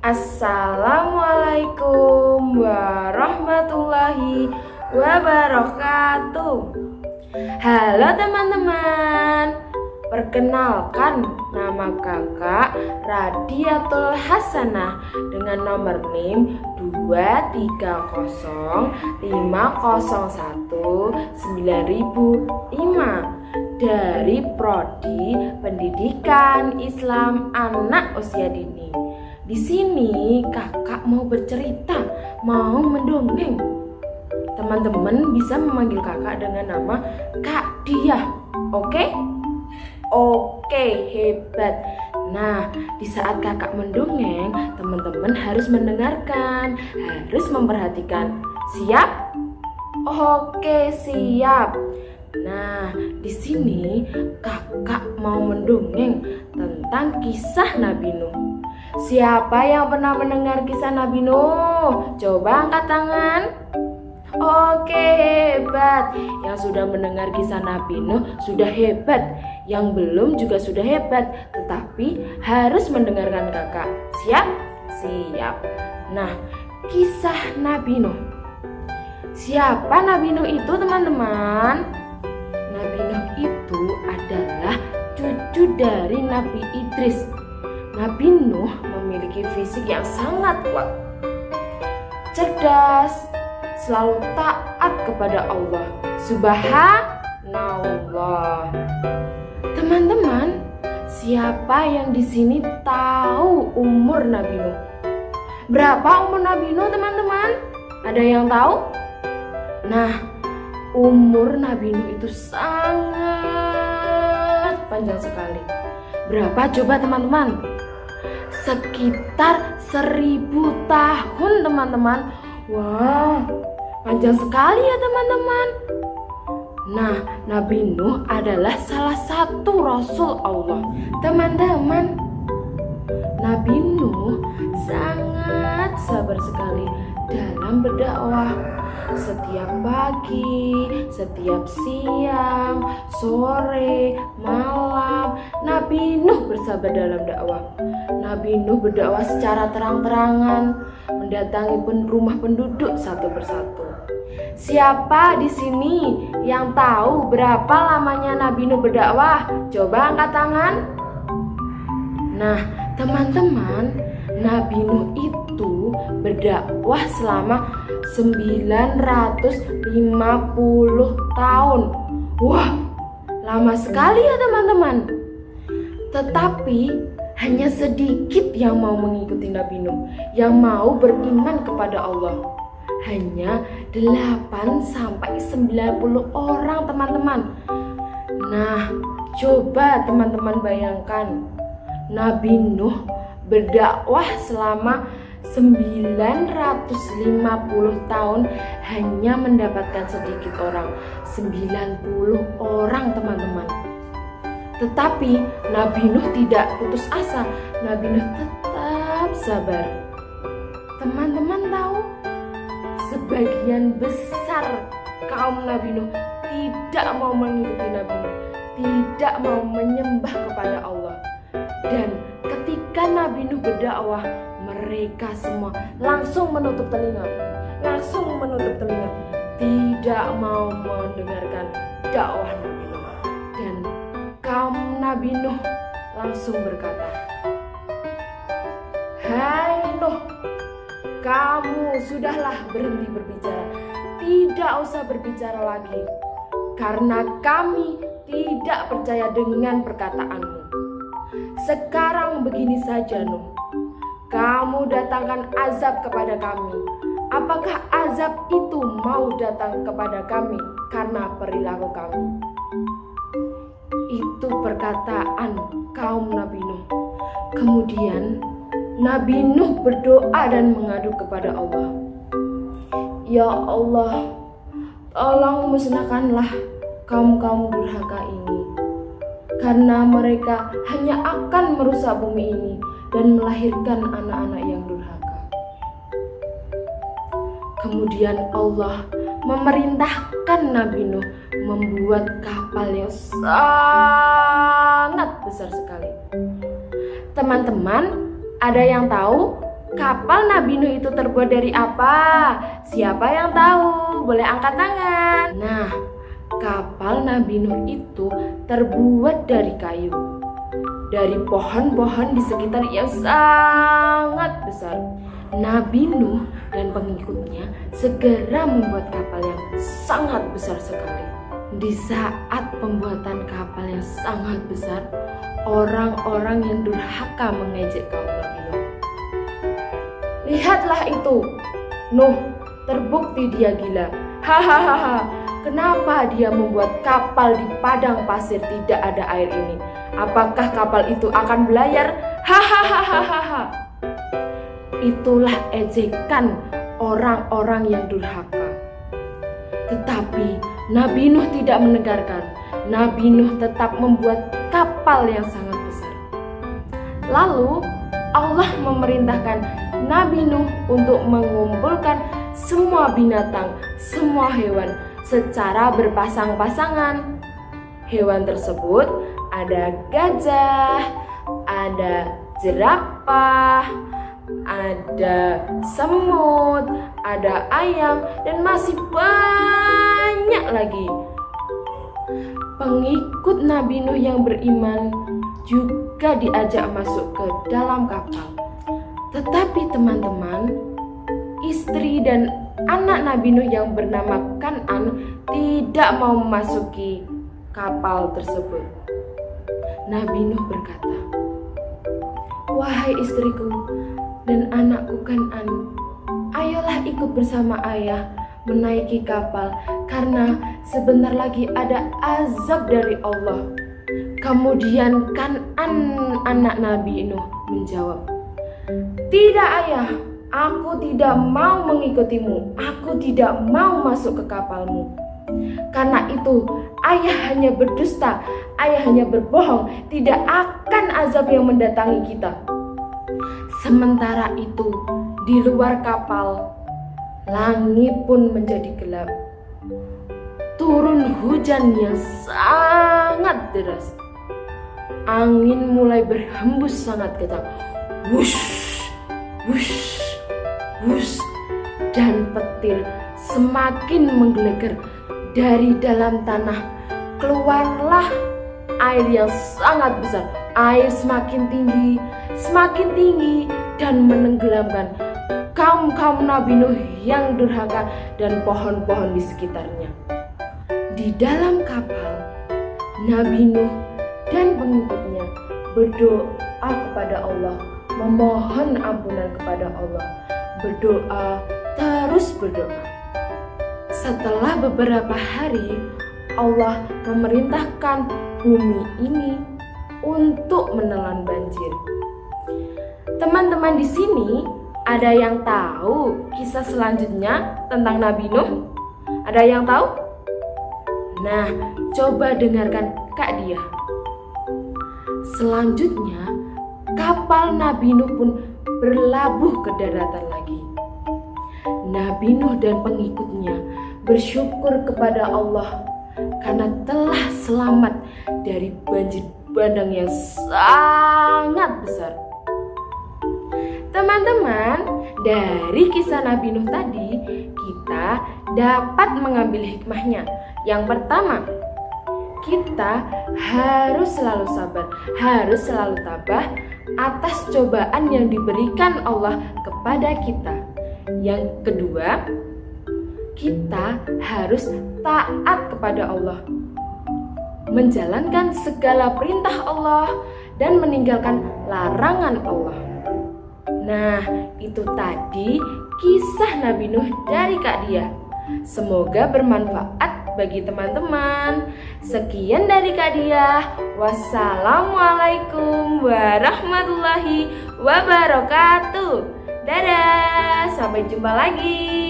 Assalamualaikum warahmatullahi wabarakatuh. Halo teman-teman, perkenalkan nama kakak Radiatul Hasanah dengan nomor NIM 23015019005 dari Prodi Pendidikan Islam Anak Usia Dini. Di sini kakak mau bercerita, mau mendongeng. Teman-teman bisa memanggil kakak dengan nama Kak Diah. Oke? Oke, hebat. Nah, di saat kakak mendongeng, teman-teman harus mendengarkan, harus memperhatikan. Siap? Oke, siap. Nah, di sini kakak mau mendongeng tentang kisah Nabi Nuh. Siapa yang pernah mendengar kisah Nabi Nuh? Coba angkat tangan. Oke, hebat. Yang sudah mendengar kisah Nabi Nuh sudah hebat. Yang belum juga sudah hebat, tetapi harus mendengarkan kakak. Siap? Siap. Nah, kisah Nabi Nuh. Siapa Nabi Nuh itu, teman-teman? Nabi Nuh itu adalah cucu dari Nabi Idris. Nabi Nuh memiliki fisik yang sangat kuat, cerdas, selalu taat kepada Allah Subhanallah. Teman-teman, siapa yang di sini tahu umur Nabi Nuh? Berapa umur Nabi Nuh, teman-teman? Ada yang tahu? Nah, umur Nabi Nuh itu sangat panjang sekali. Berapa coba, teman-teman? Sekitar 1000 tahun, teman-teman. Wah, panjang sekali ya, teman-teman. Nah, Nabi Nuh adalah salah satu Rasul Allah. Teman-teman, Nabi Nuh sangat sabar sekali dalam berdakwah. Setiap pagi, setiap siang, sore, malam, Nabi Nuh bersabar dalam dakwah. Nabi Nuh berdakwah secara terang-terangan, mendatangi rumah penduduk satu persatu. Siapa di sini yang tahu berapa lamanya Nabi Nuh berdakwah? Coba angkat tangan. Nah, teman-teman, Nabi Nuh itu berdakwah selama 950 tahun. Wah, lama sekali ya, teman-teman. Tetapi hanya sedikit yang mau mengikuti Nabi Nuh, yang mau beriman kepada Allah. Hanya 8-90 orang, teman-teman. Nah, coba teman-teman bayangkan, Nabi Nuh berdakwah selama 950 tahun hanya mendapatkan sedikit orang, 90 orang, teman-teman. Tetapi Nabi Nuh tidak putus asa. Nabi Nuh tetap sabar. Teman-teman tahu, sebagian besar kaum Nabi Nuh tidak mau mengikuti Nabi Nuh, tidak mau menyembah kepada Allah. Dan ketika Nabi Nuh berdakwah, mereka semua langsung menutup telinga, tidak mau mendengarkan dakwah Nabi Nuh. Dan kaum Nabi Nuh langsung berkata, "Hai Nuh, kamu sudahlah berhenti berbicara, tidak usah berbicara lagi, karena kami tidak percaya dengan perkataanmu. Sekarang begini saja Nuh, kamu datangkan azab kepada kami. Apakah azab itu mau datang kepada kami karena perilaku kami?" Itu perkataan kaum Nabi Nuh. Kemudian Nabi Nuh berdoa dan mengadu kepada Allah. "Ya Allah, tolong musnahkanlah kaum-kaum durhaka ini, karena mereka hanya akan merusak bumi ini dan melahirkan anak-anak yang durhaka." Kemudian Allah memerintahkan Nabi Nuh membuat kapal yang sangat sangat besar sekali. Teman-teman, ada yang tahu kapal Nabi Nuh itu terbuat dari apa? Siapa yang tahu? Boleh angkat tangan. Nah, kapal Nabi Nuh itu terbuat dari kayu, dari pohon-pohon di sekitar yang sangat besar. Nabi Nuh dan pengikutnya segera membuat kapal yang sangat besar sekali. Di saat pembuatan kapal yang sangat besar, orang-orang yang durhaka mengejek kaum Nabi Nuh. Lihatlah itu, Nuh, terbukti dia gila. Hahaha, kenapa dia membuat kapal di padang pasir tidak ada air ini? Apakah kapal itu akan berlayar? Hahaha. Itulah ejekan orang-orang yang durhaka. Tetapi Nabi Nuh tidak mendengarkan. Nabi Nuh tetap membuat kapal yang sangat besar. Lalu Allah memerintahkan Nabi Nuh untuk mengumpulkan semua binatang, semua hewan secara berpasang-pasangan. Hewan tersebut ada gajah, ada jerapah, ada semut, ada ayam, dan masih banyak lagi. Pengikut Nabi Nuh yang beriman juga diajak masuk ke dalam kapal. Tetapi teman-teman, istri dan anak Nabi Nuh yang bernama Kan'an tidak mau memasuki kapal tersebut. Nabi Nuh berkata, "Wahai istriku dan anakku Kan'an, ayolah ikut bersama ayah menaiki kapal, karena sebentar lagi ada azab dari Allah." Kemudian Kan'an anak Nabi Nuh menjawab, "Tidak ayah, aku tidak mau mengikutimu. Aku tidak mau masuk ke kapalmu. Karena itu ayah hanya berdusta, ayah hanya berbohong, tidak akan azab yang mendatangi kita." Sementara itu di luar kapal, langit pun menjadi gelap. Turun hujan yang sangat deras. Angin mulai berhembus sangat kencang. Wush, wush, wush. Dan petir semakin menggelegar. Dari dalam tanah keluarlah air yang sangat besar. Air semakin tinggi dan menenggelamkan kaum Nabi Nuh yang durhaka dan pohon-pohon di sekitarnya. Di dalam kapal, Nabi Nuh dan pengikutnya berdoa kepada Allah, memohon ampunan kepada Allah, berdoa, terus berdoa. Setelah beberapa hari, Allah memerintahkan bumi ini untuk menelan banjir. Teman-teman di sini, ada yang tahu kisah selanjutnya tentang Nabi Nuh? Ada yang tahu? Nah, coba dengarkan Kak Dia. Selanjutnya, kapal Nabi Nuh pun berlabuh ke daratan lagi. Nabi Nuh dan pengikutnya bersyukur kepada Allah karena telah selamat dari banjir bandang yang sangat besar. Teman-teman, dari kisah Nabi Nuh tadi, kita dapat mengambil hikmahnya. Yang pertama, kita harus selalu sabar, harus selalu tabah atas cobaan yang diberikan Allah kepada kita. Yang kedua, kita harus taat kepada Allah, menjalankan segala perintah Allah dan meninggalkan larangan Allah. Nah, itu tadi kisah Nabi Nuh dari Kak Dia. Semoga bermanfaat bagi teman-teman. Sekian dari Kak Dia. Wassalamualaikum warahmatullahi wabarakatuh. Dadah, sampai jumpa lagi.